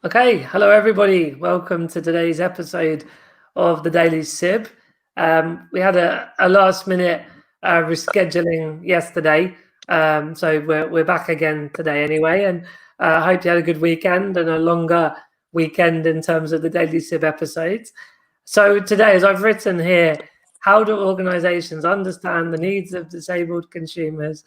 Okay, hello everybody. Welcome to today's episode of the Daily Sib. We had a last minute rescheduling yesterday, so we're back again today anyway. And I hope you had a good weekend and a longer weekend in terms of the Daily Sib episodes. So today, as I've written here, how do organisations understand the needs of disabled consumers?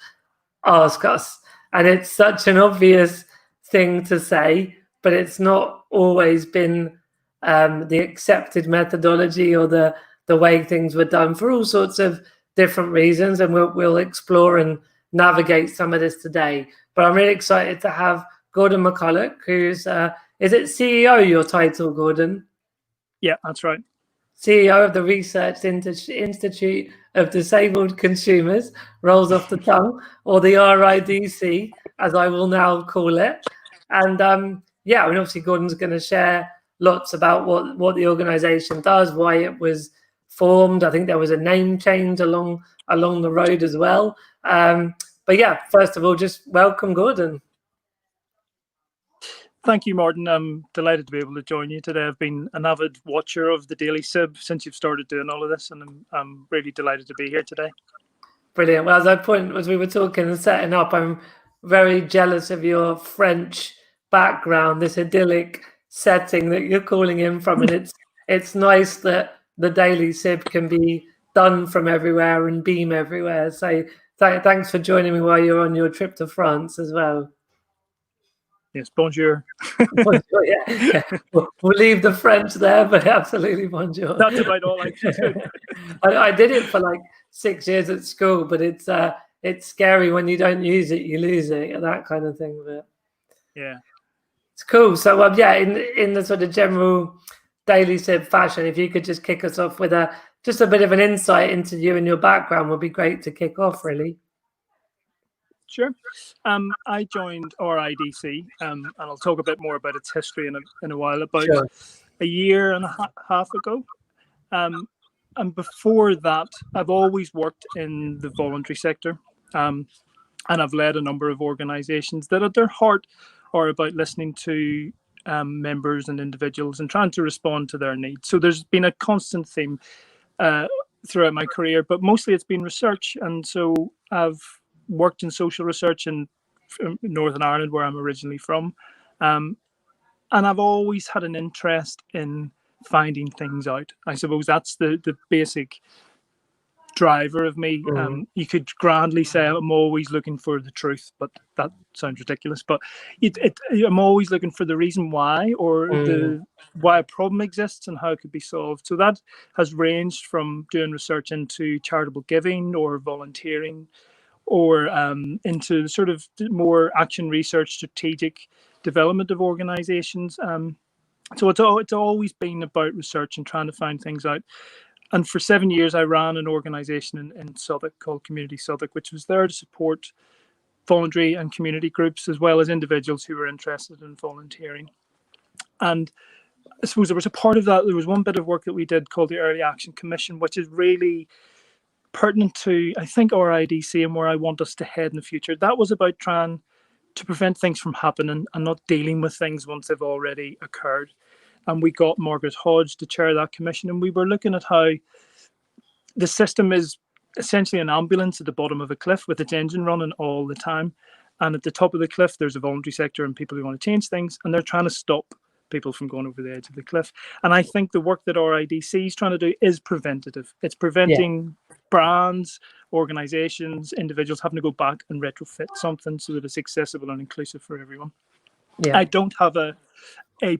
Ask us, and it's such an obvious thing to say, but it's not always been the accepted methodology or the way things were done for all sorts of different reasons, and we'll explore and navigate some of this today. But I'm really excited to have Gordon McCulloch, who's is it CEO, your title, Gordon? Yeah, that's right. CEO of the Research Institute of Disabled Consumers, rolls off the tongue, or the RIDC, as I will now call it. And yeah, I mean, obviously, Gordon's going to share lots about what the organisation does, why it was formed. I think there was a name change along the road as well. But yeah, first of all, just welcome, Gordon. Thank you, Martin. I'm delighted to be able to join you today. I've been an avid watcher of the Daily Sib since you've started doing all of this, and I'm really delighted to be here today. Brilliant. Well, as we were talking and setting up, I'm very jealous of your French background, this idyllic setting that you're calling in from, and it's nice that the Daily Sib can be done from everywhere and beam everywhere. So thanks for joining me while you're on your trip to France as well. Yes, bonjour. Bonjour, yeah. We'll leave the French there, but absolutely bonjour. That's about all I can do. I did it for like 6 years at school, but it's scary when you don't use it, you lose it, that kind of thing. But yeah, it's cool. So yeah, in the sort of general Daily Sib fashion, if you could just kick us off with just a bit of an insight into you and your background, would be great to kick off, really. Sure. I joined RIDC, and I'll talk a bit more about its history in a while. About a year and a half ago. And before that, I've always worked in the voluntary sector, and I've led a number of organisations that at their heart are about listening to members and individuals and trying to respond to their needs. So there's been a constant theme throughout my career, but mostly it's been research. And so I've worked in social research in Northern Ireland, where I'm originally from. And I've always had an interest in finding things out. I suppose that's the basic driver of me. You could grandly say I'm always looking for the truth, but that sounds ridiculous. But I'm always looking for the reason why, or why a problem exists and how it could be solved. So that has ranged from doing research into charitable giving or volunteering, or into sort of more action research, strategic development of organizations. So it's always been about research and trying to find things out. And for 7 years, I ran an organization in Southwark called Community Southwark, which was there to support voluntary and community groups, as well as individuals who were interested in volunteering. And I suppose there was a part of that, there was one bit of work that we did called the Early Action Commission, which is really pertinent to, I think, RIDC and where I want us to head in the future. That was about trying to prevent things from happening and not dealing with things once they've already occurred. And we got Margaret Hodge to chair that commission, and we were looking at how the system is essentially an ambulance at the bottom of a cliff with its engine running all the time. And at the top of the cliff, there's a voluntary sector and people who want to change things, and they're trying to stop people from going over the edge of the cliff. And I think the work that RIDC is trying to do is preventative. It's preventing brands, organizations, individuals having to go back and retrofit something so that it's accessible and inclusive for everyone. I don't have a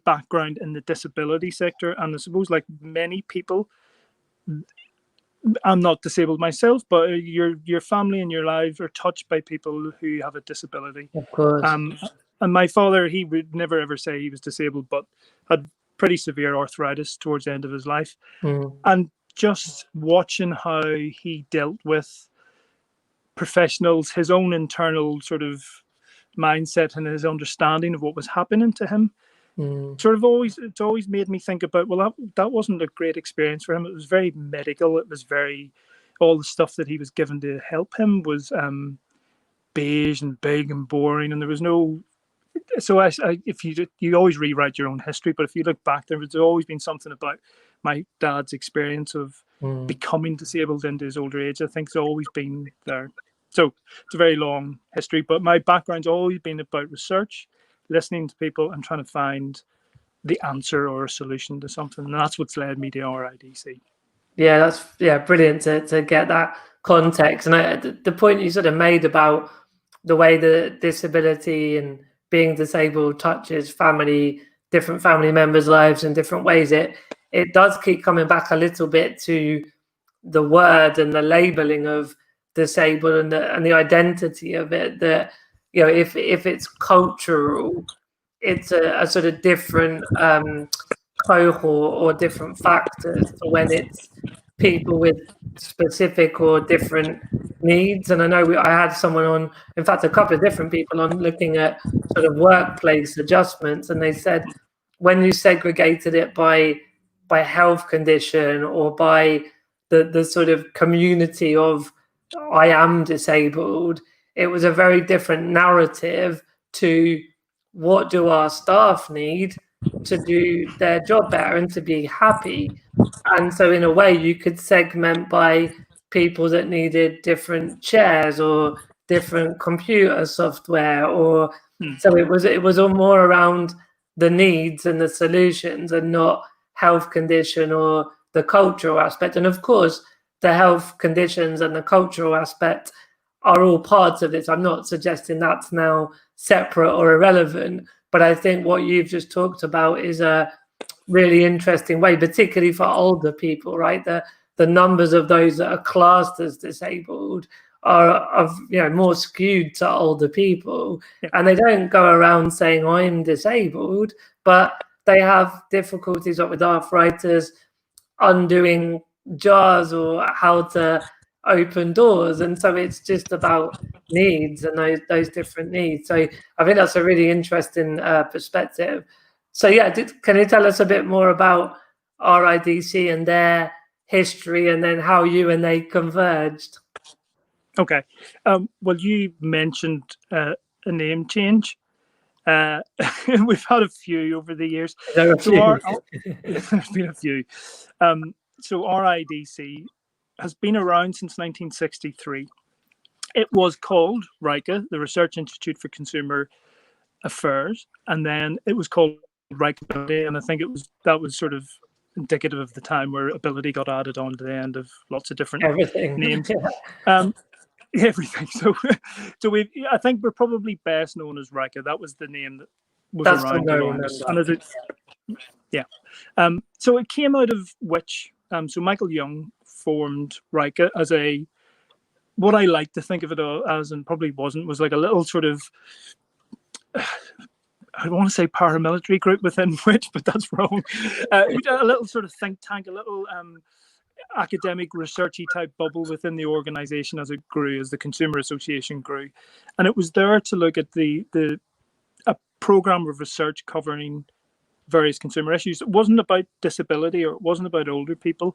background in the disability sector, and I suppose, like many people, I'm not disabled myself, but your family and your lives are touched by people who have a disability. Of course. And my father, he would never ever say he was disabled, but had pretty severe arthritis towards the end of his life. And just watching how he dealt with professionals, his own internal sort of mindset and his understanding of what was happening to him, it's always made me think about, well, that wasn't a great experience for him. It was very medical. It was very, all the stuff that he was given to help him was beige and big and boring, and there was no So if you always rewrite your own history, but if you look back, there's always been something about my dad's experience of becoming disabled into his older age. I think it's always been there. So it's a very long history, but my background's always been about research, listening to people, and trying to find the answer or a solution to something. And that's what's led me to RIDC. Yeah, that's brilliant to get that context. And the point you sort of made about the way the disability and being disabled touches different family members' lives in different ways, it does keep coming back a little bit to the word and the labeling of disabled and the identity of it. That, you know, if it's cultural, it's a sort of different cohort or different factors to when it's people with specific or different needs. And I know I had someone on, in fact, a couple of different people on, looking at sort of workplace adjustments, and they said when you segregated it by health condition or by the sort of community of I am disabled, it was a very different narrative to what do our staff need to do their job better and to be happy. And so in a way you could segment by people that needed different chairs or different computer software, or so it was all more around the needs and the solutions and not health condition or the cultural aspect. And of course the health conditions and the cultural aspect are all parts of this. I'm not suggesting that's now separate or irrelevant, but I think what you've just talked about is a really interesting way, particularly for older people, right? The numbers of those that are classed as disabled are more skewed to older people, and they don't go around saying I'm disabled, but they have difficulties with arthritis, undoing jars, or how to open doors. And so it's just about needs and those different needs. So I think that's a really interesting perspective. So yeah, can you tell us a bit more about RIDC and their history, and then how you and they converged? Okay. Well, you mentioned a name change. We've had a few over the years. There's been a few. So RIDC has been around since 1963. It was called RICA, the Research Institute for Consumer Affairs, and then it was called RICA, and I think that was sort of indicative of the time where ability got added on to the end of lots of different names. Everything. So I think we're probably best known as RICA. That was the name that was around. So it came out of which. So Michael Young formed RICA as what I like to think of it as, and probably was like a little sort of, I don't want to say paramilitary group within which, but that's wrong. A little sort of think tank, a little academic researchy type bubble within the organization as it grew, as the Consumer Association grew. And it was there to look at a program of research covering various consumer issues. It wasn't about disability, or it wasn't about older people.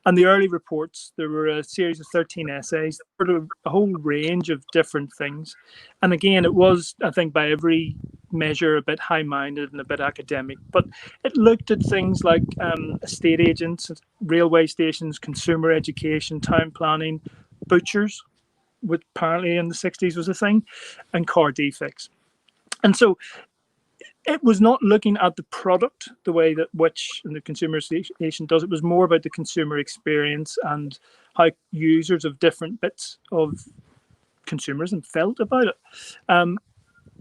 And the early reports, there were a series of 13 essays, sort of a whole range of different things. And again, it was, I think, by every measure, a bit high-minded and a bit academic, but it looked at things like estate agents, railway stations, consumer education, town planning, butchers, which apparently in the 60s was a thing, and car defects. And so it was not looking at the product the way that which the Consumer Association does. It was more about the consumer experience and how users of different bits of consumerism felt about it.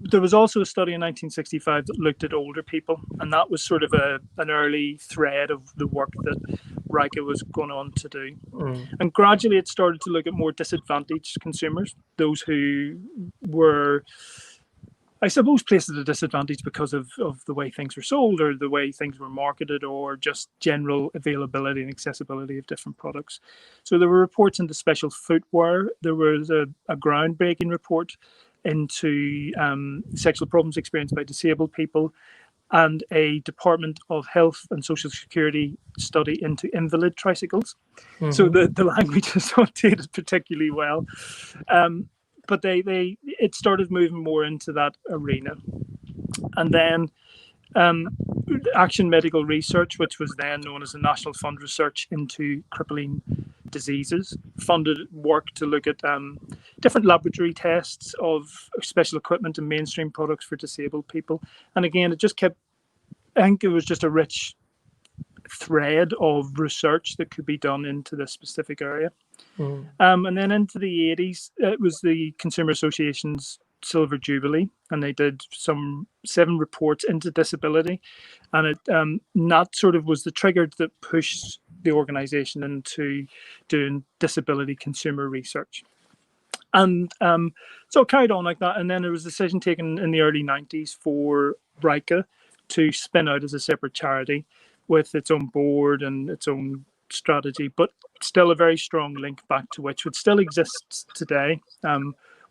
There was also a study in 1965 that looked at older people, and that was sort of an early thread of the work that RICA was going on to do. And gradually it started to look at more disadvantaged consumers, those who were, I suppose, placed at a disadvantage because of the way things were sold, or the way things were marketed, or just general availability and accessibility of different products. So there were reports into special footwear. There was a groundbreaking report into sexual problems experienced by disabled people, and a Department of Health and Social Security study into invalid tricycles. So the language is not dated particularly well. But it started moving more into that arena. And then Action Medical Research, which was then known as the National Fund Research into Crippling Diseases, funded work to look at different laboratory tests of special equipment and mainstream products for disabled people. And again, it just kept, I think it was just a rich thread of research that could be done into this specific area. And then into the 80s, it was the Consumer Association's Silver Jubilee, and they did 7 reports into disability, and it that sort of was the trigger that pushed the organization into doing disability consumer research. And so it carried on like that, and then there was a decision taken in the early 90s for RICA to spin out as a separate charity with its own board and its own strategy, but still a very strong link back to which still exists today.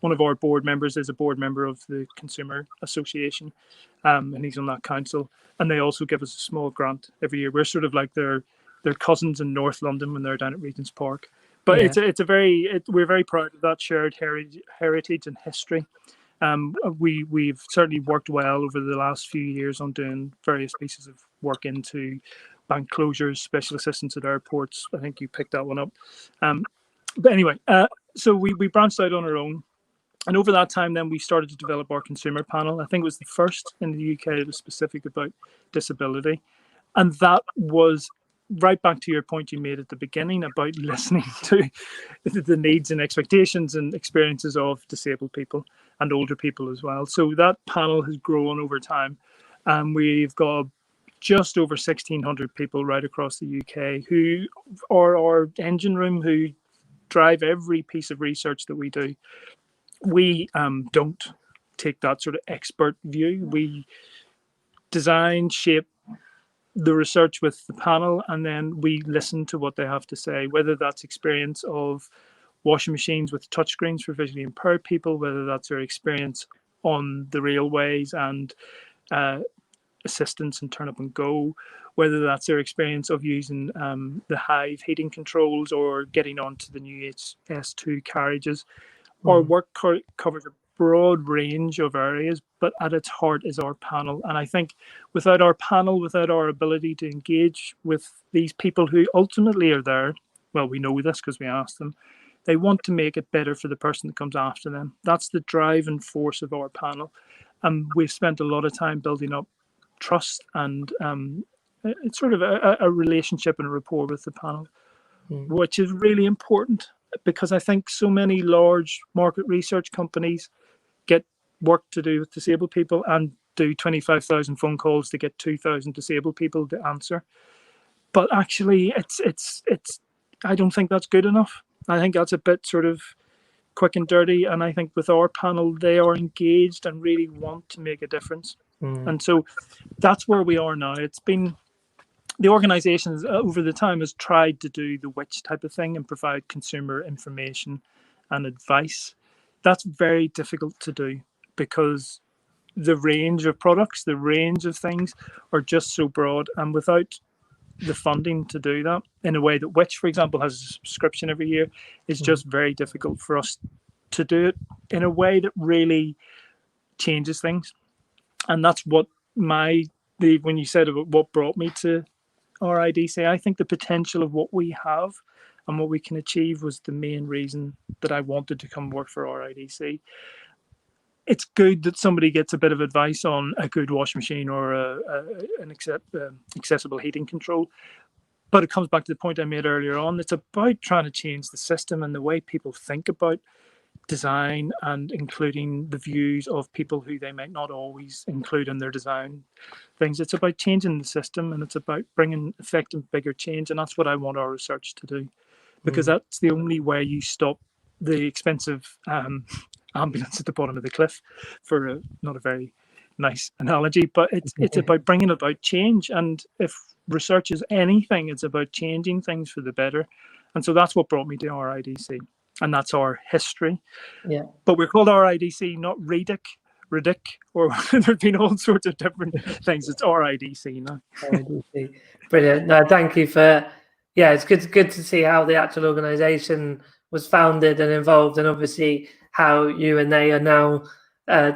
One of our board members is a board member of the Consumer Association, and he's on that council. And they also give us a small grant every year. We're sort of like their cousins in North London when they're down at Regent's Park. But we're very proud of that shared heritage and history. We've certainly worked well over the last few years on doing various pieces of work into bank closures, special assistance at airports. I think you picked that one up. But anyway, so we branched out on our own. And over that time, then we started to develop our consumer panel. I think it was the first in the UK that was specific about disability. And that was right back to your point you made at the beginning about listening to the needs and expectations and experiences of disabled people and older people as well. So that panel has grown over time. We've got just over 1,600 people right across the UK who are our engine room, who drive every piece of research that we do. We don't take that sort of expert view. We design, shape the research with the panel, and then we listen to what they have to say, whether that's experience of washing machines with touchscreens for visually impaired people, whether that's their experience on the railways and assistance and turn up and go, whether that's their experience of using the Hive heating controls or getting onto the new HS2 carriages. Our work covers a broad range of areas, but at its heart is our panel. And I think without our panel, without our ability to engage with these people who ultimately are there, well, we know this because we asked them, they want to make it better for the person that comes after them. That's the driving force of our panel. And we've spent a lot of time building up trust and it's sort of a relationship and a rapport with the panel, which is really important. Because I think so many large market research companies get work to do with disabled people and do 25,000 phone calls to get 2,000 disabled people to answer. But actually, it's I don't think that's good enough. I think that's a bit sort of quick and dirty. And I think with our panel, they are engaged and really want to make a difference. And so that's where we are now. It's been the organisations over the time has tried to do the which type of thing and provide consumer information and advice. That's very difficult to do because the range of products, the range of things are just so broad, and without the funding to do that in a way that which, for example, has a subscription every year, is just very difficult for us to do it in a way that really changes things. And that's what when you said about what brought me to RIDC, I think the potential of what we have and what we can achieve was the main reason that I wanted to come work for RIDC. It's good that somebody gets a bit of advice on a good washing machine or an accessible heating control, but it comes back to the point I made earlier on. It's about trying to change the system and the way people think about design and including the views of people who they might not always include in their design things. It's about changing the system, and it's about bringing effective, bigger change. And that's what I want our research to do, because that's the only way you stop the expensive ambulance at the bottom of the cliff, for not a very nice analogy, but it's about bringing about change. And if research is anything, it's about changing things for the better. And so that's what brought me to RIDC. And that's our history. Yeah. But we're called RIDC, not Ridic, or there've been all sorts of different things. It's RIDC now. RIDC. Brilliant. No, thank you for, it's good to see how the actual organisation was founded and involved, and obviously how you and they are now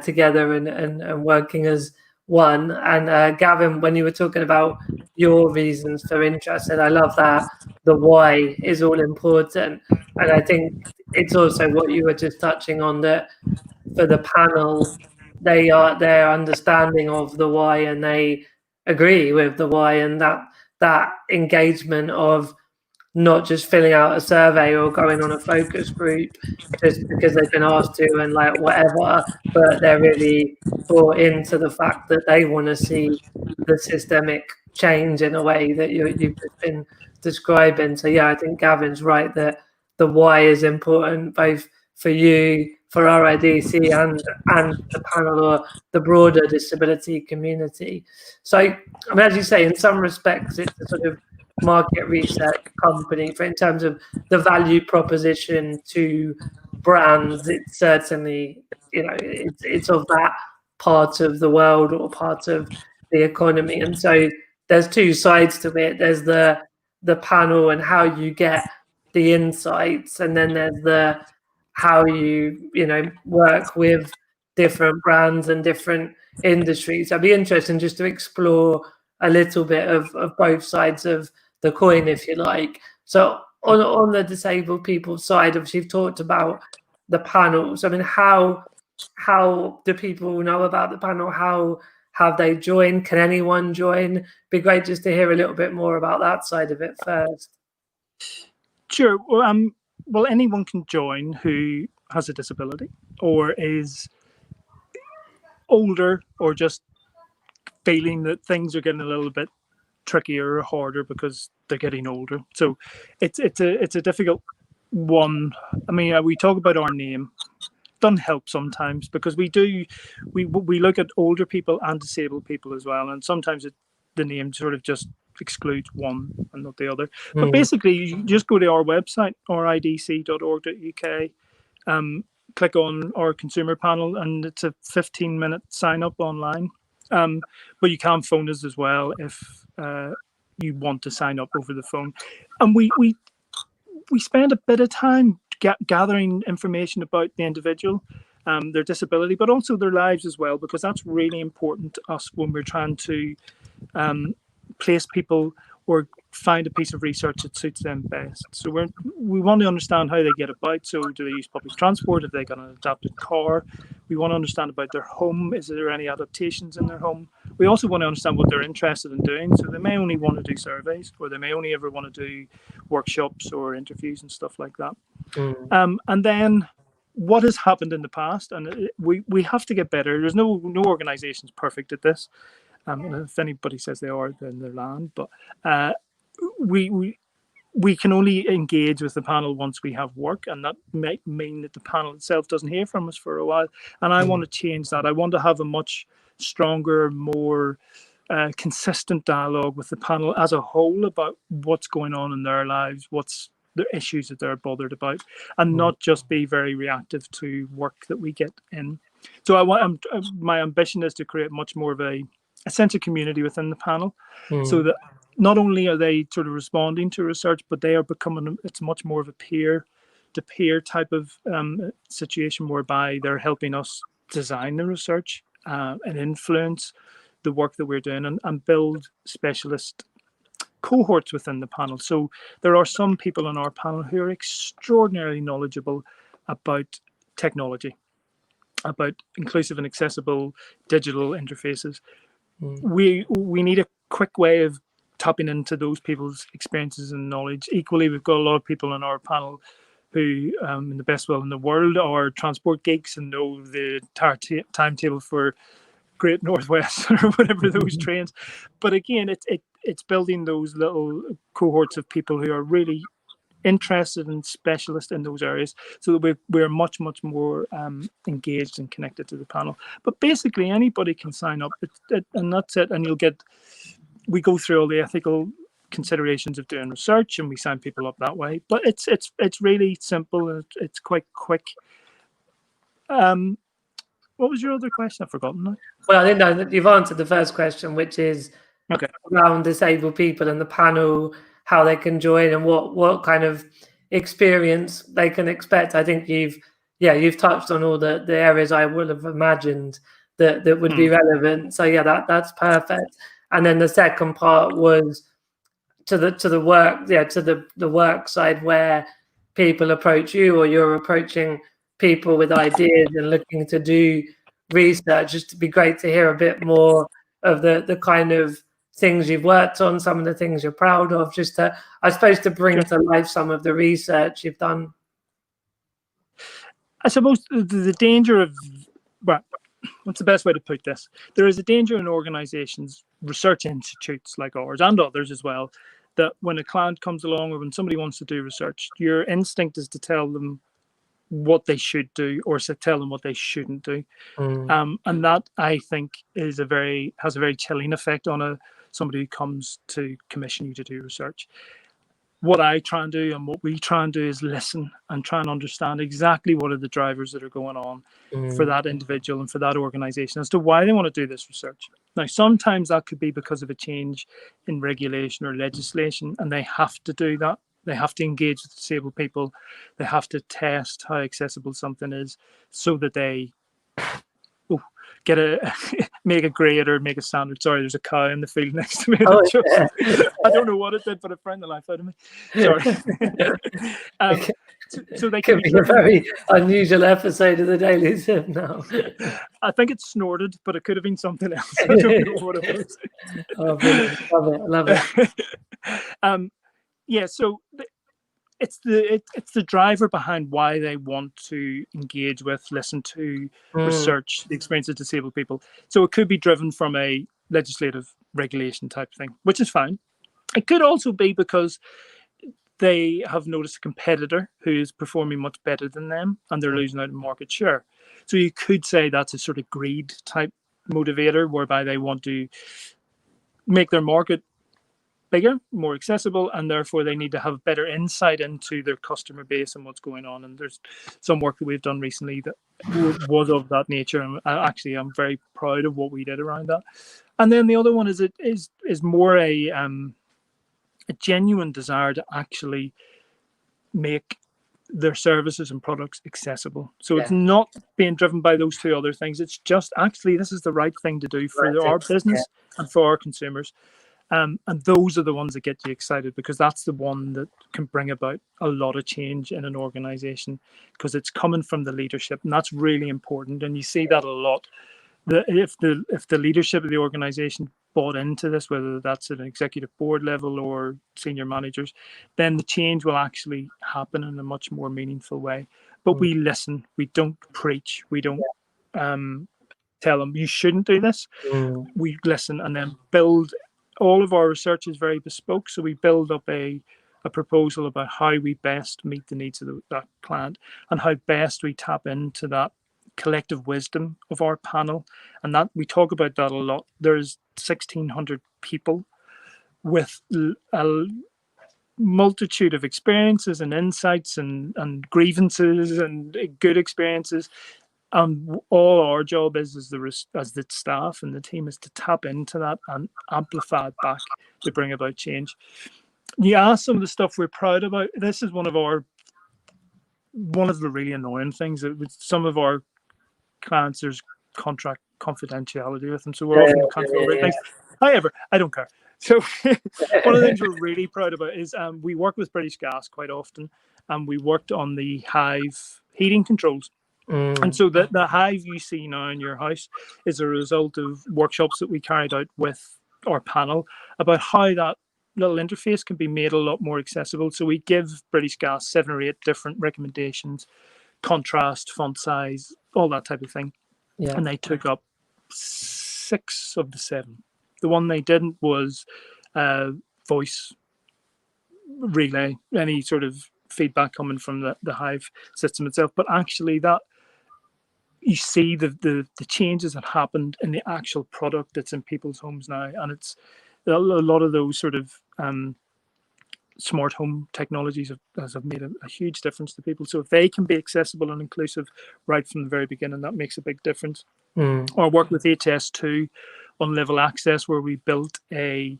together and working as one. And Gavin, when you were talking about your reasons for interest, and I love that the why is all important. And I think it's also what you were just touching on, that for the panel, their understanding of the why, and they agree with the why, and that engagement of not just filling out a survey or going on a focus group just because they've been asked to and like whatever, but they're really brought into the fact that they want to see the systemic change in a way that you've just been describing. So yeah, I think Gavin's right that the why is important both for you, for RIDC, and the panel or the broader disability community. So I mean, as you say, in some respects, it's a sort of market research company. For in terms of the value proposition to brands, it's certainly, it's of that part of the world or part of the economy. And so there's two sides to it. There's the panel and how you get the insights, and then there's the how you work with different brands and different industries. I'd be interested just to explore a little bit of both sides of the coin, if you like. So on the disabled people side, obviously you've talked about the panels. I mean, how do people know about the panel? How have they joined? Can anyone join? Be great just to hear a little bit more about that side of it first. Sure. Well, anyone can join who has a disability or is older or just feeling that things are getting a little bit trickier or harder because they're getting older. So it's a difficult one. I mean, we talk about our name. Doesn't help sometimes because we look at older people and disabled people as well, and sometimes the name sort of just excludes one and not the other. But basically, you just go to our website, ridc.org.uk, click on our consumer panel, and it's a 15-minute sign up online. But you can phone us as well if you want to sign up over the phone. And we spend a bit of time gathering information about the individual, their disability, but also their lives as well, because that's really important to us when we're trying to place people or find a piece of research that suits them best. So we want to understand how they get about. So do they use public transport? Have they got an adapted car? We want to understand about their home. Is there any adaptations in their home? We also want to understand what they're interested in doing. So they may only want to do surveys, or they may only ever want to do workshops or interviews and stuff like that. And then what has happened in the past, and we have to get better. There's no organization's perfect at this. And if anybody says they are, then they're lying. But we can only engage with the panel once we have work, and that might mean that the panel itself doesn't hear from us for a while. And I want to change that. I want to have a much stronger, more consistent dialogue with the panel as a whole about what's going on in their lives, what's the issues that they're bothered about, and not just be very reactive to work that we get in. So my ambition is to create much more of a sense of community within the panel, so that not only are they sort of responding to research, but they are becoming, it's much more of a peer-to-peer type of situation, whereby they're helping us design the research and influence the work that we're doing, and build specialist cohorts within the panel. So there are some people on our panel who are extraordinarily knowledgeable about technology, about inclusive and accessible digital interfaces. We need a quick way of tapping into those people's experiences and knowledge. Equally, we've got a lot of people on our panel who, in the best will in the world, are transport geeks and know the timetable for Great Northwest or whatever those trains. But again, it's building those little cohorts of people who are really interested and specialist in those areas, so that we're much more engaged and connected to the panel. But basically, anybody can sign up, and that's it. And we go through all the ethical considerations of doing research, and we sign people up that way. But it's really simple, and it's quite quick. What was your other question? I've forgotten now. Well, I think that you've answered the first question, which is around disabled people and the panel, how they can join, and what kind of experience they can expect. I think you've touched on all the areas I would have imagined that would be relevant. So yeah, that's perfect. And then the second part was to the work, to the work side, where people approach you or you're approaching people with ideas and looking to do research. Just to be great to hear a bit more of the kind of things you've worked on, some of the things you're proud of, just to, I suppose, to bring to life some of the research you've done. I suppose the danger of, well, what's the best way to put this? There is a danger in organizations, research institutes like ours and others as well, that when a client comes along or when somebody wants to do research, your instinct is to tell them what they should do or to tell them what they shouldn't do. And that, I think, has a very chilling effect on somebody who comes to commission you to do research. What I try and do and what we try and do is listen and try and understand exactly what are the drivers that are going on for that individual and for that organization as to why they want to do this research. Now, sometimes that could be because of a change in regulation or legislation, and they have to do that. They have to engage with disabled people. They have to test how accessible something is so that they make a grade or make a standard. Sorry, there's a cow in the field next to me. I don't know what it did, but it frightened the life out of me. Sorry. So they could be a very unusual episode of the Daily Sip now. I think it snorted, but it could have been something else. I don't know what it was. Oh, brilliant. Love it. Yeah, so it's the driver behind why they want to engage with, listen to, research the experience of disabled people. So it could be driven from a legislative regulation type thing, which is fine. It could also be because they have noticed a competitor who is performing much better than them and they're losing out in market share. So you could say that's a sort of greed type motivator whereby they want to make their market bigger, more accessible, and therefore they need to have better insight into their customer base and what's going on. And there's some work that we've done recently that was of that nature, and actually I'm very proud of what we did around that. And then the other one is more a genuine desire to actually make their services and products accessible. So it's not being driven by those two other things. It's just actually this is the right thing to do for our business and for our consumers. And those are the ones that get you excited, because that's the one that can bring about a lot of change in an organization, because it's coming from the leadership, and that's really important. And you see that a lot. If the leadership of the organization bought into this, whether that's at an executive board level or senior managers, then the change will actually happen in a much more meaningful way. But we listen, we don't preach, we don't tell them you shouldn't do this. We listen and then build. All of our research is very bespoke, so we build up a proposal about how we best meet the needs of that client and how best we tap into that collective wisdom of our panel. And that we talk about that a lot. There's 1,600 people with a multitude of experiences and insights and grievances and good experiences. All our job is as the staff and the team is to tap into that and amplify it back to bring about change. You ask some of the stuff we're proud about. This is one of the really annoying things. With some of our clients, there's contract confidentiality with them, so we're often can't go over things. However, I don't care. So one of the things we're really proud about is we work with British Gas quite often, and we worked on the Hive heating controls. And so the Hive you see now in your house is a result of workshops that we carried out with our panel about how that little interface can be made a lot more accessible. So we give British Gas 7 or 8 different recommendations, contrast, font size, all that type of thing. And they took up 6 of the 7. The one they didn't was voice relay, any sort of feedback coming from the Hive system itself. But actually that you see the changes that happened in the actual product that's in people's homes now, and it's a lot of those sort of smart home technologies have made a huge difference to people. So if they can be accessible and inclusive right from the very beginning, that makes a big difference. Or work with HS2 on level access, where we built a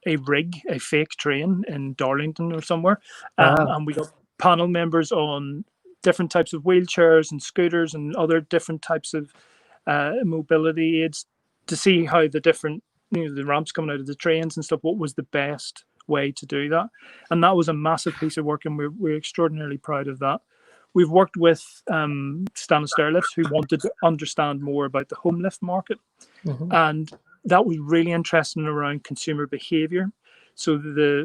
rig, a fake train in Darlington or somewhere, and we got panel members on different types of wheelchairs and scooters and other different types of mobility aids, to see how the different, the ramps coming out of the trains and stuff, what was the best way to do that. And that was a massive piece of work, and we're extraordinarily proud of that. We've worked with Stannah Stairlifts, who wanted to understand more about the home lift market. And that was really interesting around consumer behavior. So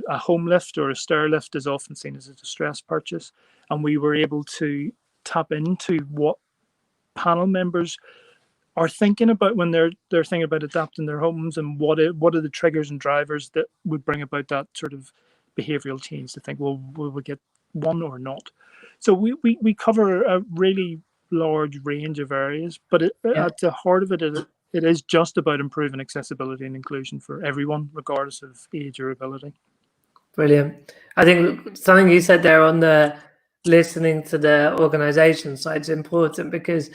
a home lift or a stair lift is often seen as a distress purchase. And we were able to tap into what panel members are thinking about when they're thinking about adapting their homes, and what are the triggers and drivers that would bring about that sort of behavioral change, to think, well, will we get one or not? So we cover a really large range of areas, but at the heart of it is just about improving accessibility and inclusion for everyone, regardless of age or ability. Brilliant. I think something you said there on the listening to the organisation side is important, because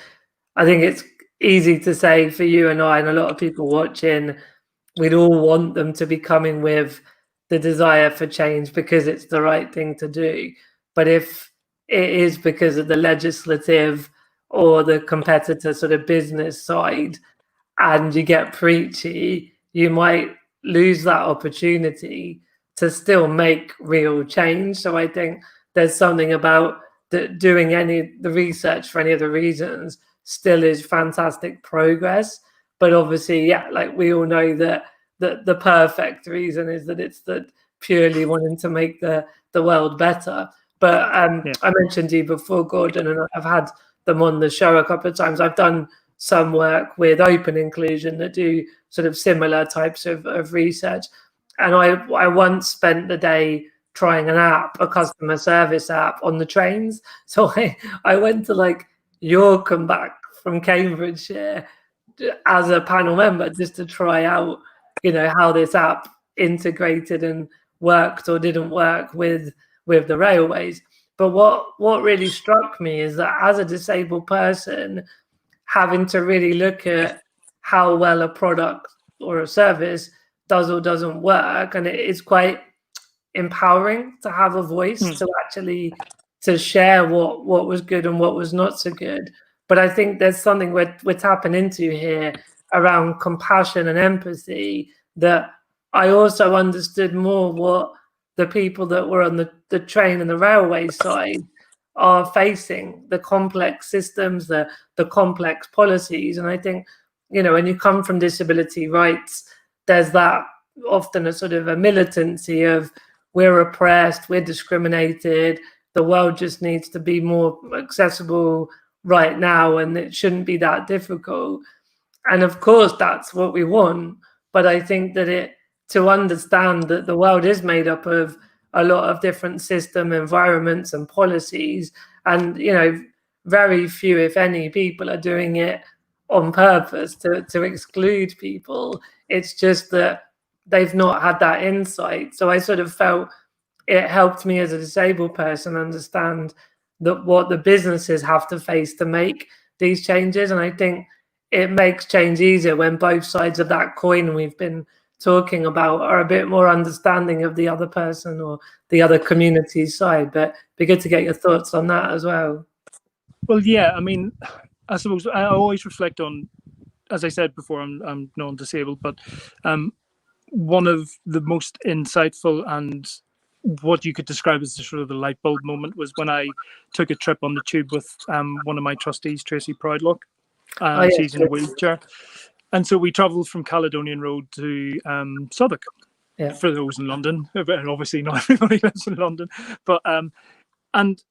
I think it's easy to say for you and I and a lot of people watching, we'd all want them to be coming with the desire for change because it's the right thing to do. But if it is because of the legislative or the competitor sort of business side, and you get preachy, you might lose that opportunity to still make real change. So I think there's something about doing the research for any of the reasons still is fantastic progress. But obviously, like we all know that the perfect reason is that it's that purely wanting to make the world better. But I mentioned to you before, Gordon, and I've had them on the show a couple of times. I've done some work with Open Inclusion that do sort of similar types of research. And I once spent the day trying an app, a customer service app on the trains. So I went to like York and back from Cambridgeshire as a panel member just to try out, how this app integrated and worked or didn't work with the railways. But what really struck me is that as a disabled person, having to really look at how well a product or a service does or doesn't work, and it is quite empowering to have a voice to actually to share what was good and what was not so good. But I think there's something we're tapping into here around compassion and empathy, that I also understood more what the people that were on the train and the railway side are facing, the complex systems, the complex policies. And I think, when you come from disability rights, there's that often a sort of a militancy of, we're oppressed, we're discriminated, the world just needs to be more accessible right now, and it shouldn't be that difficult. And of course, that's what we want. But I think that to understand that the world is made up of a lot of different system environments and policies, and very few, if any, people are doing it on purpose to exclude people. It's just that they've not had that insight. So I sort of felt it helped me as a disabled person understand that what the businesses have to face to make these changes. And I think it makes change easier when both sides of that coin we've been talking about are a bit more understanding of the other person or the other community side. But it'd be good to get your thoughts on that as well. Well, yeah, I mean, I suppose I always reflect on, as I said before, I'm non-disabled, but one of the most insightful and what you could describe as the sort of the light bulb moment was when I took a trip on the tube with one of my trustees, Tracy Proudlock. She's in a wheelchair. And so we travelled from Caledonian Road to Southwark, for those in London. Obviously not everybody lives in London. But and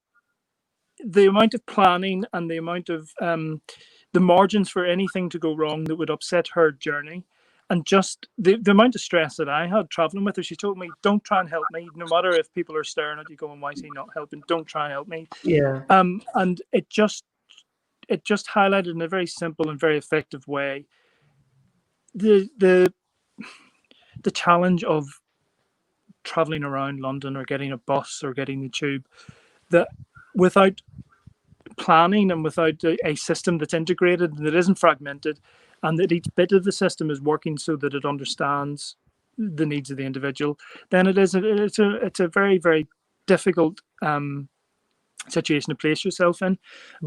the amount of planning and the amount of the margins for anything to go wrong that would upset her journey, and just the amount of stress that I had travelling with her. She told me, don't try and help me. No matter if people are staring at you going, why is he not helping? Don't try and help me. Yeah. And it just highlighted in a very simple and very effective way the challenge of traveling around London or getting a bus or getting the tube, that without planning and without a system that's integrated and that isn't fragmented, and that each bit of the system is working so that it understands the needs of the individual, then it's a very, very difficult situation to place yourself in.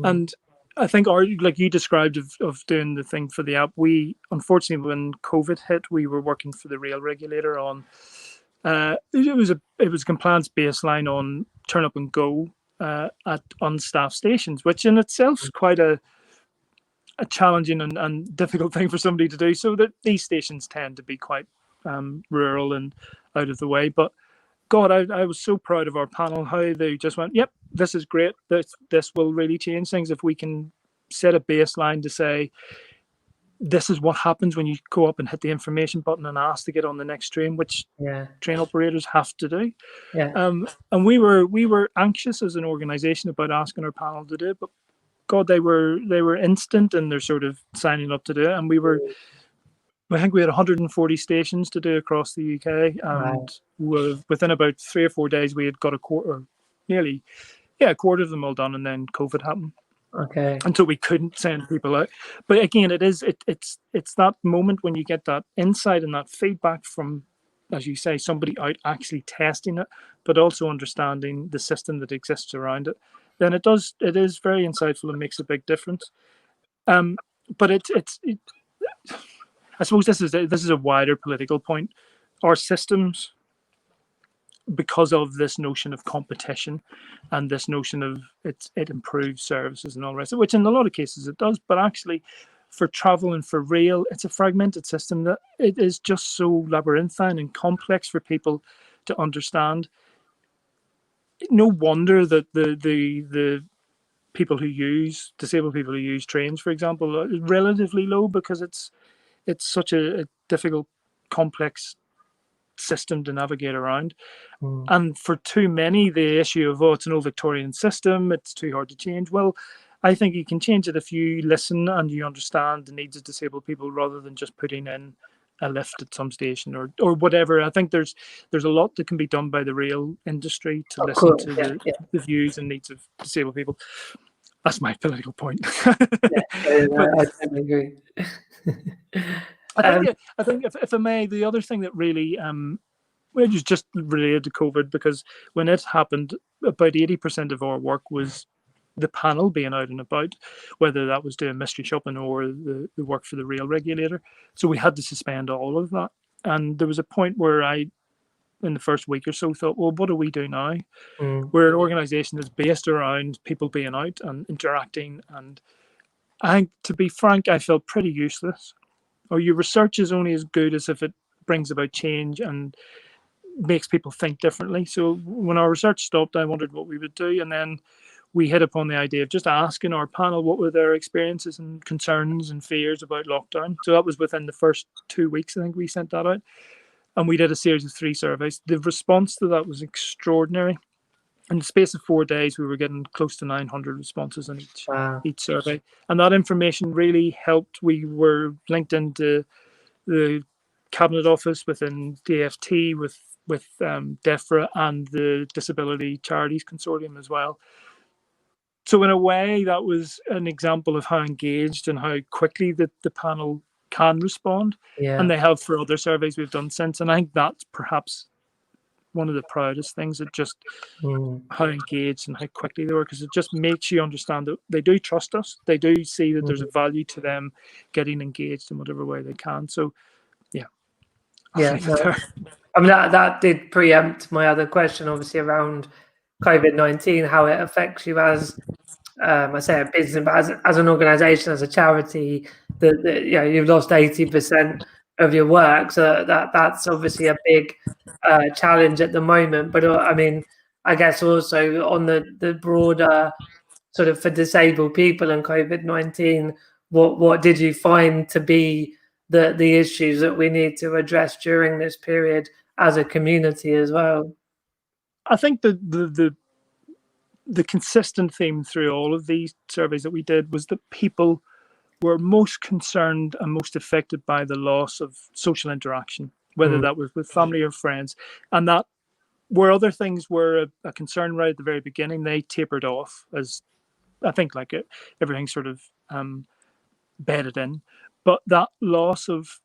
And I think, our, like you described, of doing the thing for the app, we unfortunately, when COVID hit, we were working for the rail regulator on it was a compliance baseline on turn up and go at unstaffed stations, which in itself is quite a challenging and difficult thing for somebody to do. So that these stations tend to be quite rural and out of the way. But God, I was so proud of our panel, how they just went, yep, this is great. This will really change things if we can set a baseline to say, this is what happens when you go up and hit the information button and ask to get on the next train, which train operators have to do. And we were anxious as an organisation about asking our panel to do it, but God, they were instant in their sort of signing up to do it. And I think we had 140 stations to do across the UK, and within about 3 or 4 days, we had got a quarter of them all done, and then COVID happened. Until we couldn't send people out. But again, it's that moment when you get that insight and that feedback from, as you say, somebody out actually testing it, but also understanding the system that exists around it. Then it is very insightful and makes a big difference. But I suppose this is a wider political point. Our systems, because of this notion of competition and this notion of it improves services and all the rest of it, which in a lot of cases it does, but actually for travel and for rail, it's a fragmented system that it is just so labyrinthine and complex for people to understand. No wonder that the people who use, disabled people who use trains, for example, are relatively low, because it's such a difficult, complex system to navigate around. And for too many, the issue of, it's an old Victorian system, it's too hard to change. Well, I think you can change it if you listen and you understand the needs of disabled people, rather than just putting in a lift at some station or whatever. I think there's a lot that can be done by the rail industry to listen to the views and needs of disabled people. That's my political point. I totally agree. I think if I may, the other thing that really which was just related to COVID, because when it happened, about 80% of our work was the panel being out and about, whether that was doing mystery shopping or the work for the rail regulator. So we had to suspend all of that. And there was a point where I, in the first week or so, thought, well, what do we do now? We're an organisation that's based around people being out and interacting. And I think, to be frank, I felt pretty useless. Or your research is only as good as if it brings about change and makes people think differently. So when our research stopped, I wondered what we would do. And then we hit upon the idea of just asking our panel what were their experiences and concerns and fears about lockdown. So that was within the first 2 weeks, I think we sent that out. And we did a series of 3 surveys. The response to that was extraordinary. In the space of 4 days, we were getting close to 900 responses on each survey. And that information really helped. We were linked into the Cabinet Office within DFT with DEFRA and the Disability Charities Consortium as well. So in a way, that was an example of how engaged and how quickly the panel can respond. And they have for other surveys we've done since. And I think that's perhaps one of the proudest things, that just how engaged and how quickly they were, because it just makes you understand that they do trust us. They do see that there's a value to them getting engaged in whatever way they can. So I mean, that did preempt my other question, obviously, around COVID-19, how it affects you as, I say, a business, but as an organisation, as a charity. That you've lost 80% of your work, so that's obviously a big challenge at the moment. But I mean, I guess also on the broader sort of for disabled people and COVID-19, what did you find to be the issues that we need to address during this period as a community as well? I think the consistent theme through all of these surveys that we did was that people were most concerned and most affected by the loss of social interaction, whether that was with family or friends. And that, where other things were a concern right at the very beginning, they tapered off, as I think like everything sort of bedded in. But that loss of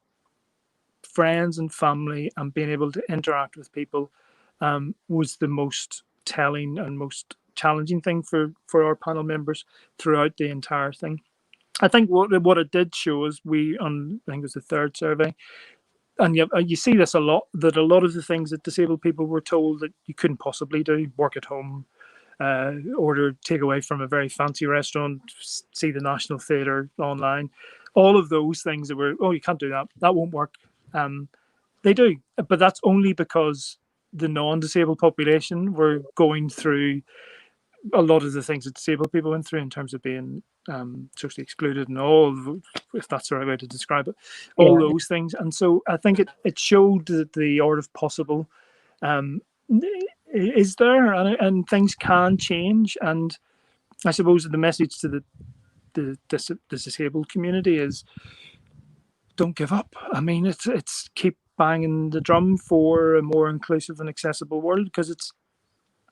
friends and family and being able to interact with people was the most telling and most challenging thing for our panel members throughout the entire thing. I think what it did show is I think it was the third survey, and you see this a lot, that a lot of the things that disabled people were told that you couldn't possibly do, work at home, order takeaway from a very fancy restaurant, see the National Theatre online, all of those things that were, oh, you can't do that, that won't work. They do, but that's only because the non-disabled population were going through a lot of the things that disabled people went through in terms of being socially excluded and all, if that's the right way to describe it, all those things. And so I think it showed that the art of possible is there, and things can change. And I suppose the message to the disabled community is, don't give up. I mean, it's keep banging the drum for a more inclusive and accessible world, because it's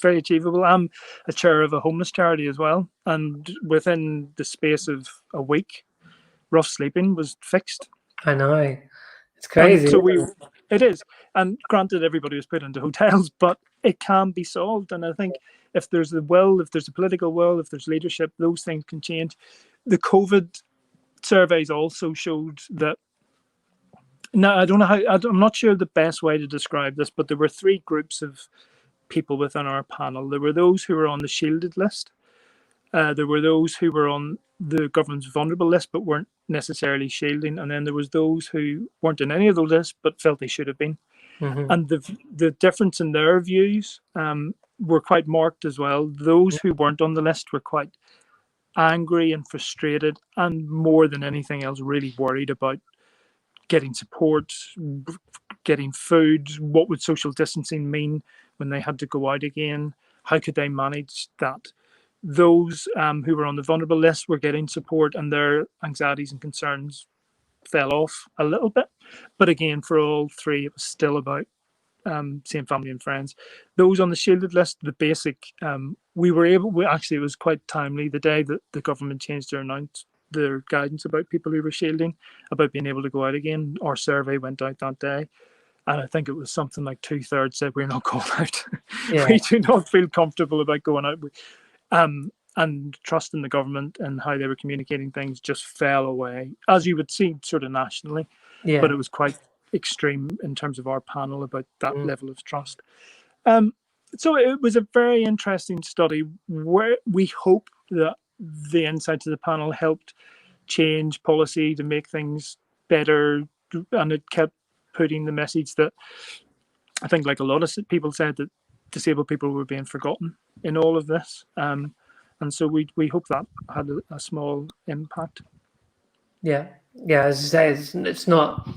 very achievable. I'm a chair of a homeless charity as well, and within the space of a week, rough sleeping was fixed. I know, it's crazy. And so it is. And granted, everybody was put into hotels, but it can be solved. And I think if there's the will, if there's a political will, if there's leadership, those things can change. The COVID surveys also showed that. Now, I don't know how. I'm not sure the best way to describe this, but there were three groups of people within our panel. There were those who were on the shielded list. There were those who were on the government's vulnerable list but weren't necessarily shielding, and then there was those who weren't in any of those lists but felt they should have been. And the difference in their views were quite marked as well. Those who weren't on the list were quite angry and frustrated, and more than anything else, really worried about getting support, getting food. What would social distancing mean when they had to go out again? How could they manage that? Those who were on the vulnerable list were getting support, and their anxieties and concerns fell off a little bit. But again, for all three, it was still about seeing family and friends. Those on the shielded list, the basic, it was quite timely the day that the government changed their guidance about people who were shielding, about being able to go out again. Our survey went out that day, and I think it was something like 2/3 said we're not going out. We do not feel comfortable about going out. And trust in the government and how they were communicating things just fell away, as you would see sort of nationally. But it was quite extreme in terms of our panel about that level of trust. So it was a very interesting study, where we hope that the insights of the panel helped change policy to make things better, and it kept putting the message that I think, like a lot of people said, that disabled people were being forgotten in all of this. And so we hope that had a small impact. Yeah, as you say, it's not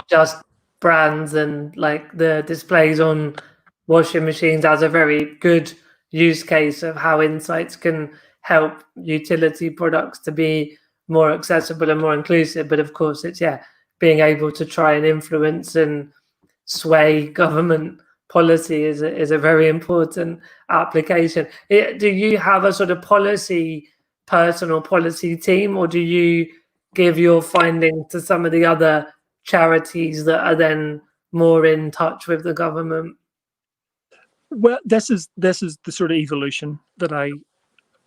just brands, and like the displays on washing machines as a very good use case of how insights can help utility products to be more accessible and more inclusive. But of course, it's being able to try and influence and sway government policy is a very important application. Do you have a sort of policy person or policy team, or do you give your findings to some of the other charities that are then more in touch with the government? Well, this is the sort of evolution that I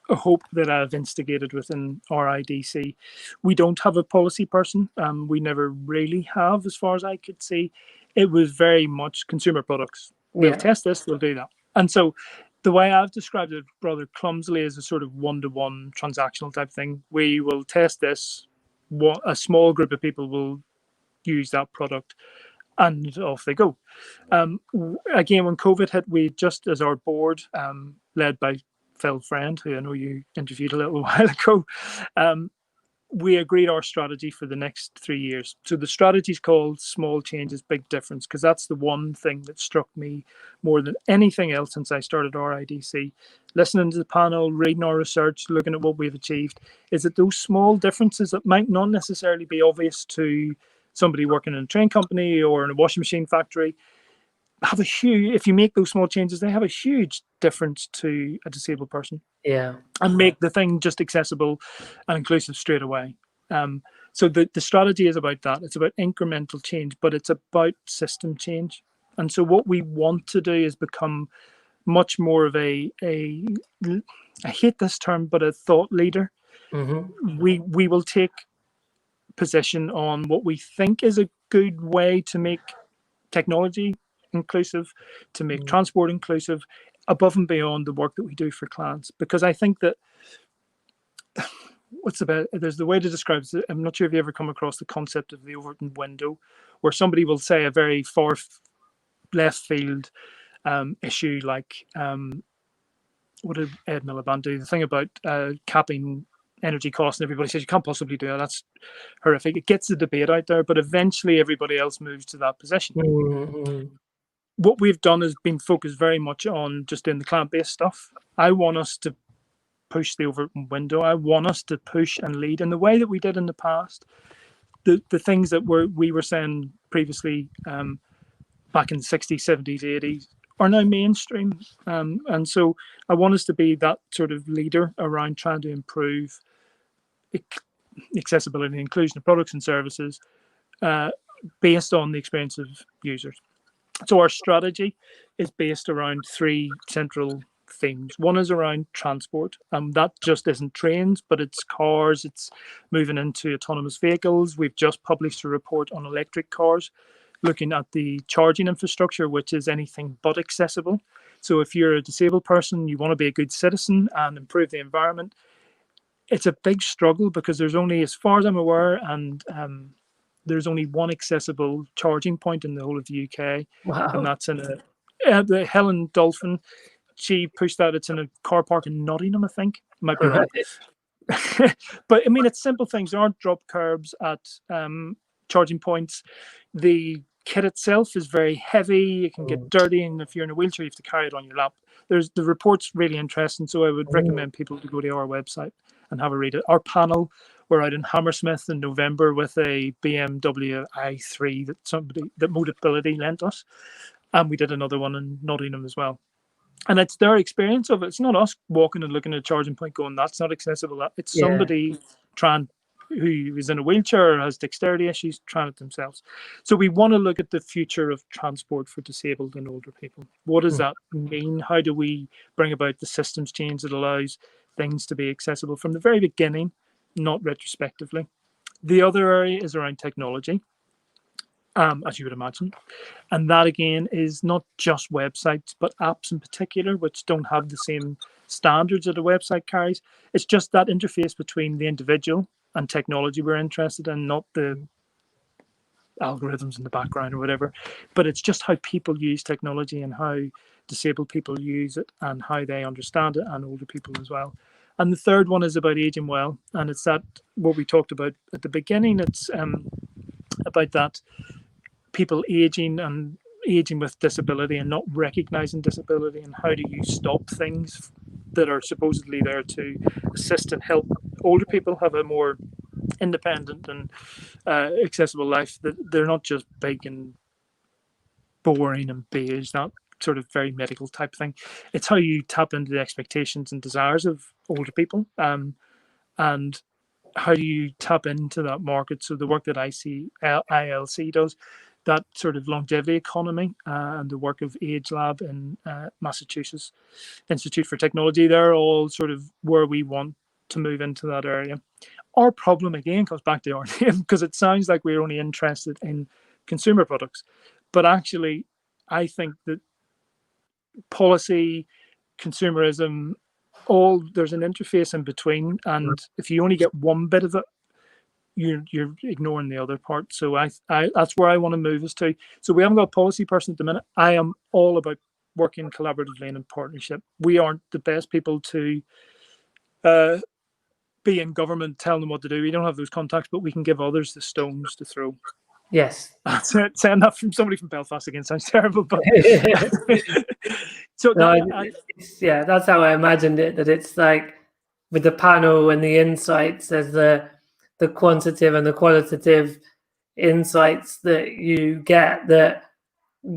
hope that I've instigated within RIDC. We don't have a policy person. We never really have, as far as I could see. It was very much consumer products. We'll test this, we'll do that. And so the way I've described it rather clumsily is a sort of one-to-one transactional type thing. We will test this. A small group of people will use that product, and off they go. Again, when COVID hit, we just, as our board, led by Phil Friend, who I know you interviewed a little while ago, we agreed our strategy for the next 3 years. So the strategy is called Small Changes, Big Difference, because that's the one thing that struck me more than anything else since I started RIDC. Listening to the panel, reading our research, looking at what we've achieved, is that those small differences that might not necessarily be obvious to somebody working in a train company or in a washing machine factory, have a huge, if you make those small changes, they have a huge difference to a disabled person. And make the thing just accessible and inclusive straight away. So the strategy is about that. It's about incremental change, but it's about system change. And so what we want to do is become much more of a I hate this term, but a thought leader. Mm-hmm. We will take position on what we think is a good way to make technology inclusive, to make transport inclusive, above and beyond the work that we do for clients. Because I think that there's the way to describe it. I'm not sure if you ever come across the concept of the Overton window, where somebody will say a very far left field issue like what did Ed Miliband do? The thing about capping energy costs, and everybody says you can't possibly do that. That's horrific. It gets the debate out there, but eventually everybody else moves to that position. Mm-hmm. What we've done has been focused very much on just doing the client-based stuff. I want us to push the Overton window. I want us to push and lead in the way that we did in the past. The things that we were saying previously back in the 60s, 70s, 80s are now mainstream. And so I want us to be that sort of leader around trying to improve accessibility and inclusion of products and services based on the experience of users. So our strategy is based around three central themes. One is around transport, and that just isn't trains, but it's cars, it's moving into autonomous vehicles. We've just published a report on electric cars, looking at the charging infrastructure, which is anything but accessible. So if you're a disabled person, you want to be a good citizen and improve the environment, it's a big struggle because there's only, as far as I'm aware, and there's only one accessible charging point in the whole of the UK. Wow. And that's in the Helen Dolphin. She pushed that. It's in a car park in Nottingham, I think. Might be wrong. But I mean, it's simple things. There aren't drop curbs at charging points. The kit itself is very heavy. It can get dirty, and if you're in a wheelchair, you have to carry it on your lap. The report's really interesting, so I would recommend people to go to our website and have a read. Our panel, we're out in Hammersmith in November with a BMW i3 that Motability lent us, and we did another one in Nottingham as well. And it's their experience of it. It's not us walking and looking at a charging point going, that's not accessible. It's somebody who is in a wheelchair or has dexterity issues trying it themselves. So we want to look at the future of transport for disabled and older people. What does that mean? How do we bring about the systems change that allows things to be accessible from the very beginning, not retrospectively? The other area is around technology. As you would imagine. And that, again, is not just websites, but apps in particular, which don't have the same standards that a website carries. It's just that interface between the individual and technology we're interested in, not the algorithms in the background or whatever. But it's just how people use technology and how disabled people use it and how they understand it, and older people as well. And the third one is about aging well. And it's that what we talked about at the beginning. It's about that people aging with disability and not recognizing disability, and how do you stop things that are supposedly there to assist and help older people have a more independent and accessible life, that they're not just big and boring and beige, that sort of very medical type thing. It's how you tap into the expectations and desires of older people, and how do you tap into that market. So the work that ILC does, that sort of longevity economy, and the work of Age Lab in Massachusetts Institute for Technology, they're all sort of where we want to move into that area. Our problem, again, comes back to our name, because it sounds like we're only interested in consumer products. But actually, I think that policy, consumerism, there's an interface in between. And if you only get one bit of it, you're ignoring the other part. So I that's where I want to move us to. So we haven't got a policy person at the minute. I am all about working collaboratively and in partnership. We aren't the best people to be in government telling them what to do. We don't have those contacts, but we can give others the stones to throw. Yes. Saying that from somebody from Belfast again sounds terrible, but so that's how I imagined it. That it's like with the panel and the insights, there's the quantitative and the qualitative insights that you get, that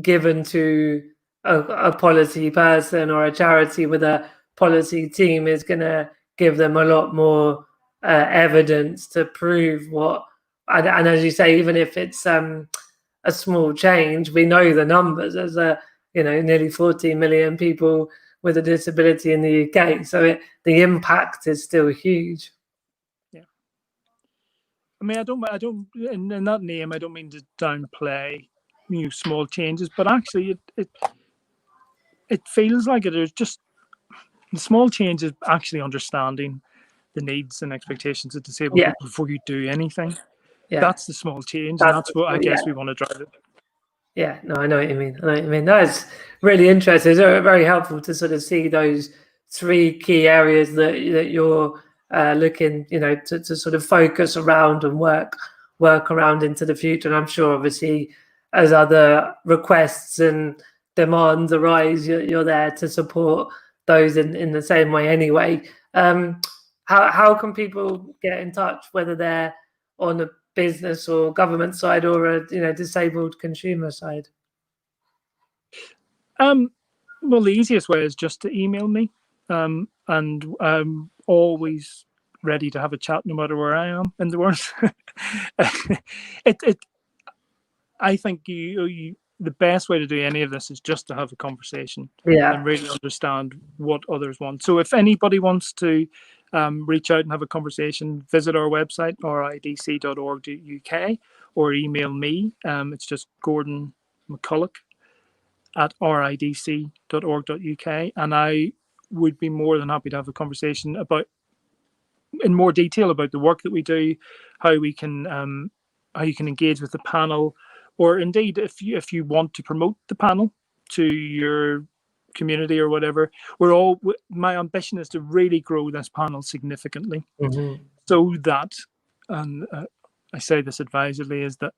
given to a policy person or a charity with a policy team is going to give them a lot more evidence to prove what. And as you say, even if it's a small change, we know the numbers. As a nearly 14 million people with a disability in the UK. So the impact is still huge. Yeah. I mean, I don't, in that name, I don't mean to downplay, small changes, but actually it feels like it is just the small changes, actually understanding the needs and expectations of disabled people before you do anything. Yeah. That's the small change, and that's what I guess we want to drive it. Yeah, no, I know what you mean. That's really interesting. It's very helpful to sort of see those 3 key areas that you're looking, to sort of focus around and work around into the future. And I'm sure, obviously, as other requests and demands arise, you're there to support those in the same way anyway. How can people get in touch, whether they're on the business or government side or a disabled consumer side? Well, the easiest way is just to email me, and I'm always ready to have a chat, no matter where I am in the world. I think the best way to do any of this is just to have a conversation and really understand what others want. So if anybody wants to reach out and have a conversation, visit our website, ridc.org.uk, or email me. It's just Gordon McCulloch at ridc.org.uk, and I would be more than happy to have a conversation in more detail about the work that we do, how you can engage with the panel, or indeed if you want to promote the panel to your community or whatever. My ambition is to really grow this panel significantly, so that, and I say this advisedly, is that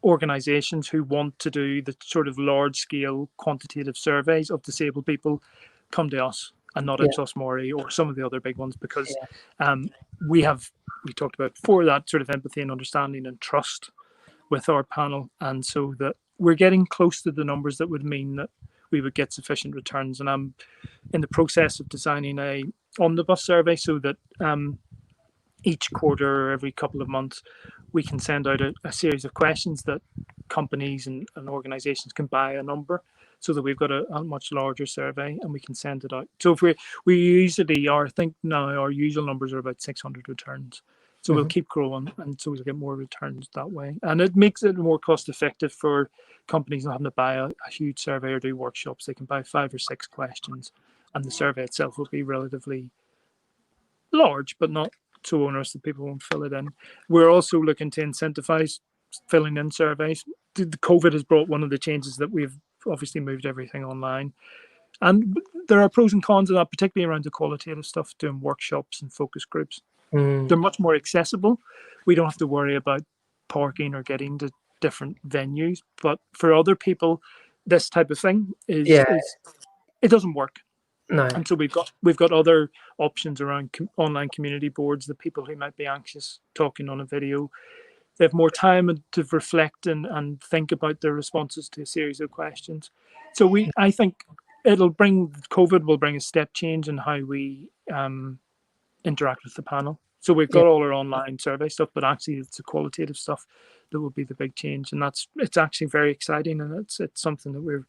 organizations who want to do the sort of large scale quantitative surveys of disabled people come to us and not Ipsos Mori or some of the other big ones, because we talked about before, that sort of empathy and understanding and trust with our panel, and so that we're getting close to the numbers that would mean that we would get sufficient returns. And I'm in the process of designing a omnibus survey so that each quarter or every couple of months we can send out a series of questions that companies and organizations can buy a number, so that we've got a much larger survey and we can send it out. So if we usually are, I think now our usual numbers are about 600 returns. So we'll keep growing, and so we'll get more returns that way. And it makes it more cost effective for companies not having to buy a huge survey or do workshops. They can buy 5 or 6 questions, and the survey itself will be relatively large, but not so onerous that people won't fill it in. We're also looking to incentivize filling in surveys. The COVID has brought one of the changes that we've obviously moved everything online. And there are pros and cons of that, particularly around the qualitative stuff, doing workshops and focus groups. They're much more accessible. We don't have to worry about parking or getting to different venues. But for other people, this type of thing it doesn't work. No. And so we've got other options around online community boards. The people who might be anxious talking on a video, they have more time to reflect and think about their responses to a series of questions. So I think COVID will bring a step change in how we interact with the panel. So we've got all our online survey stuff, but actually it's the qualitative stuff that will be the big change, and it's actually very exciting, and it's something that we're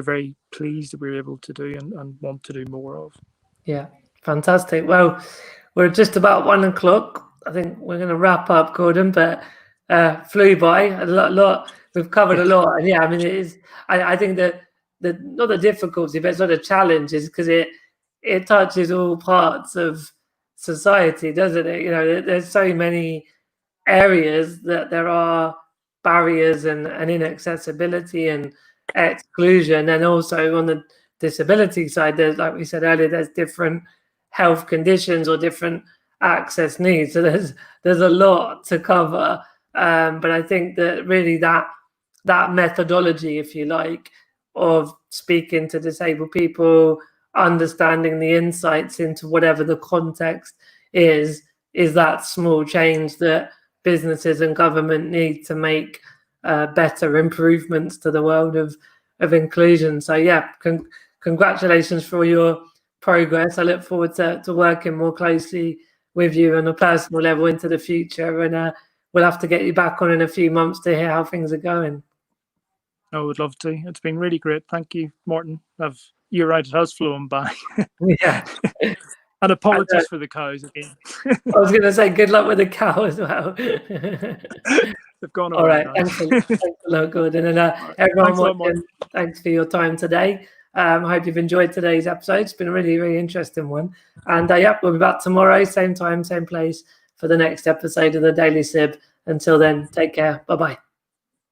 very pleased that we're able to do and want to do more of. Yeah, fantastic. Well, we're just about 1 o'clock. I think we're going to wrap up, Gordon, but flew by a lot. We've covered a lot, and I mean, it is. I think that not the difficulty, but sort of challenge is because it touches all parts of society, doesn't it? There's so many areas that there are barriers and inaccessibility and exclusion, and also on the disability side, there's, like we said earlier, there's different health conditions or different access needs. So there's a lot to cover, but I think that really that methodology, if you like, of speaking to disabled people, understanding the insights into whatever the context is that small change that businesses and government need to make better improvements to the world of inclusion. So congratulations for your progress. I look forward to working more closely with you on a personal level into the future, and we'll have to get you back on in a few months to hear how things are going. I would love to. It's been really great. Thank you, Morton. You're right, it has flown by. Yeah. And apologies for the cows again. I was going to say good luck with the cow as well. They've gone away. All right, now. thanks a lot, Gordon. And everyone watching, thanks for your time today. I hope you've enjoyed today's episode. It's been a really, really interesting one. And yeah, we'll be back tomorrow, same time, same place, for the next episode of the Daily Sib. Until then, take care. Bye-bye.